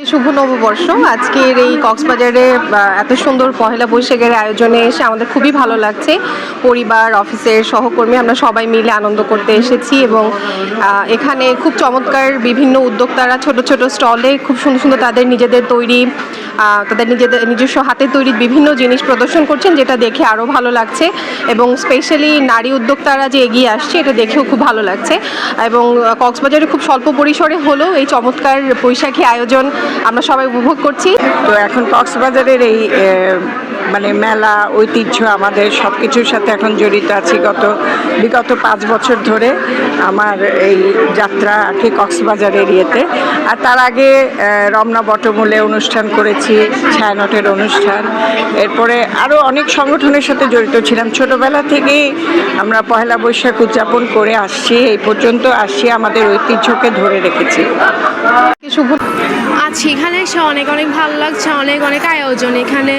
শুভ নববর্ষ। আজকের এই কক্সবাজারে এত সুন্দর পহেলা বৈশাখের আয়োজনে এসে আমাদের খুবই ভালো লাগছে। পরিবার, অফিসের সহকর্মী আমরা সবাই মিলে আনন্দ করতে এসেছি এবং এখানে খুব চমৎকার বিভিন্ন উদ্যোক্তারা ছোট ছোট স্টলে খুব সুন্দর সুন্দর তাদের নিজেদের তৈরি তাদের নিজস্ব হাতে তৈরি বিভিন্ন জিনিস প্রদর্শন করছেন, যেটা দেখে আরও ভালো লাগছে এবং স্পেশালি নারী উদ্যোক্তারা যে এগিয়ে আসছে এটা দেখেও খুব ভালো লাগছে। এবং কক্সবাজারে খুব স্বল্প পরিসরে হলেও এই চমৎকার বৈশাখী আয়োজন আমরা সবাই উপভোগ করছি। তো এখন কক্সবাজারের এই মানে মেলা ঐতিহ্য আমাদের সব কিছুর সাথে এখন জড়িত আছি। বিগত 5 বছর ধরে আমার এই যাত্রা আর কি কক্সবাজারের ইয়েতে। আর তার আগে রমনা বটমূলে অনুষ্ঠান করেছি, ছায়ানটের অনুষ্ঠান, এরপরে আরও অনেক সংগঠনের সাথে জড়িত ছিলাম। ছোটোবেলা থেকেই আমরা পহেলা বৈশাখ উদযাপন করে আসছি, এই পর্যন্ত আসছি, আমাদের ঐতিহ্যকে ধরে রেখেছি। আছি এখানে এসে অনেক ভালো লাগছে, অনেক আয়োজন। এখানে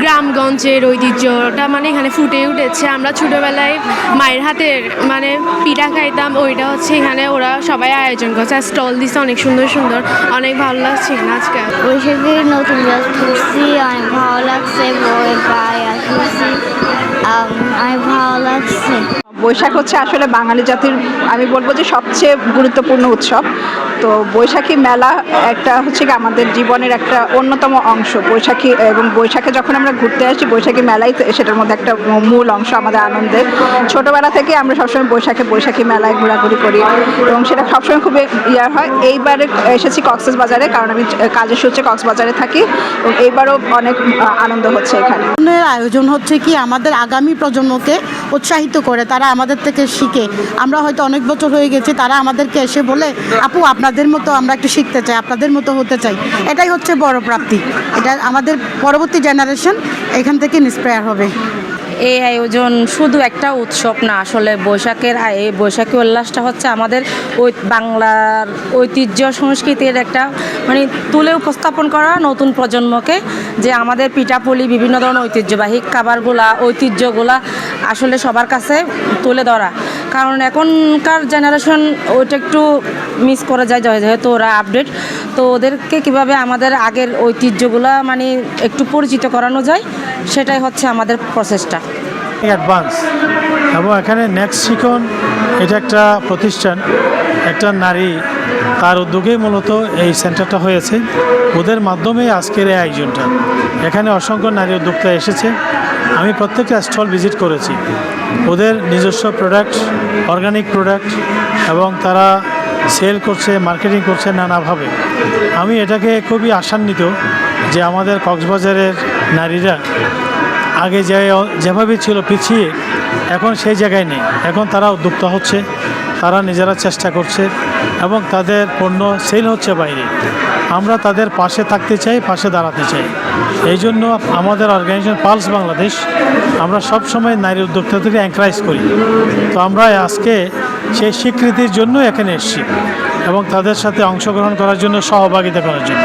গ্রামগঞ্জের ঐতিহ্যটা মানে এখানে ফুটে উঠেছে। আমরা ছোটোবেলায় মায়ের হাতের মানে পিঠা খাইতাম, ওইটা হচ্ছে এখানে ওরা সবাই আয়োজন করছে, স্টল দিচ্ছে অনেক সুন্দর সুন্দর। অনেক ভালো লাগছে এখানে আজকে। বৈশাখের নতুন ড্রেস পরছি, অনেক ভালো লাগছে। বই গায়ে আসছি, অনেক ভালো লাগছে। বৈশাখ হচ্ছে আসলে বাঙালি জাতির আমি বলবো যে সবচেয়ে গুরুত্বপূর্ণ উৎসব। তো বৈশাখী মেলা একটা হচ্ছে কি আমাদের জীবনের একটা অন্যতম অংশ। বৈশাখী এবং বৈশাখে যখন আমরা ঘুরতে আসি, বৈশাখী মেলাই সেটার মধ্যে একটা মূল অংশ আমাদের আনন্দের। ছোটোবেলা থেকে আমরা সবসময় বৈশাখী মেলায় ঘোরাঘুরি করি এবং সেটা সবসময় খুবই হয়। এইবারে এসেছি কক্সবাজারে, কারণ আমি কাজের সূত্রে কক্সবাজারে থাকি এবং এইবারও অনেক আনন্দ হচ্ছে এখানে। আয়োজন হচ্ছে কি আমাদের আগামী প্রজন্মকে উৎসাহিত করে, তারা আমাদের থেকে শিখে। আমরা হয়তো অনেক বছর হয়ে গেছে, তারা আমাদেরকে এসে বলে আপু আপনাদের মতো আমরা একটু শিখতে চাই, আপনাদের মতো হতে চাই। এটাই হচ্ছে বড় প্রাপ্তি। এটা আমাদের পরবর্তী জেনারেশন এখান থেকে ইন্সপায়ার হবে। এই আয়োজন শুধু একটা উৎসব না, আসলে এই বৈশাখী উল্লাসটা হচ্ছে আমাদের বাংলার ঐতিহ্য সংস্কৃতির একটা মানে তুলে উপস্থাপন করা নতুন প্রজন্মকে, যে আমাদের পিঠাপুলি বিভিন্ন ধরনের ঐতিহ্যবাহী ঐতিহ্যগুলা আসলে সবার কাছে তুলে ধরা। কারণ এখনকার জেনারেশন ওইটা একটু মিস করে যায়, যেহেতু ওরা আপডেট। তো ওদেরকে কীভাবে আমাদের আগের ঐতিহ্যগুলা মানে একটু পরিচিত করানো যায়, সেটাই হচ্ছে আমাদের প্রচেষ্টা। অ্যাডভান্স এবং এখানে নেক্সট শিকন এটা একটা প্রতিষ্ঠান, একটা নারী, তার উদ্যোগেই মূলত এই সেন্টারটা হয়েছে। ওদের মাধ্যমেই আজকের এই আয়োজনটা। এখানে অসংখ্য নারী উদ্যোক্তা এসেছে। আমি প্রত্যেকটা স্টল ভিজিট করেছি। ওদের নিজস্ব প্রোডাক্ট, অর্গানিক প্রোডাক্ট, এবং তারা সেল করছে, মার্কেটিং করছে নানাভাবে। আমি এটাকে খুবই আশান্বিত যে আমাদের কক্সবাজারের নারীরা আগে যেভাবে ছিল পিছিয়ে, এখন সেই জায়গায় নেই। এখন তারা উদ্যোক্তা হচ্ছে, তারা নিজেরা চেষ্টা করছে এবং তাদের পণ্য সেল হচ্ছে বাইরে। আমরা তাদের পাশে থাকতে চাই, পাশে দাঁড়াতে চাই। এই জন্য আমাদের অর্গানাইজেশন পালস বাংলাদেশ আমরা সবসময় নারী উদ্যোক্তাদেরকে এনকারেজ করি। তো আমরা আজকে সেই স্বীকৃতির জন্য এখানে এসেছি এবং তাদের সাথে অংশগ্রহণ করার জন্য, সহভাগিতা করার জন্য।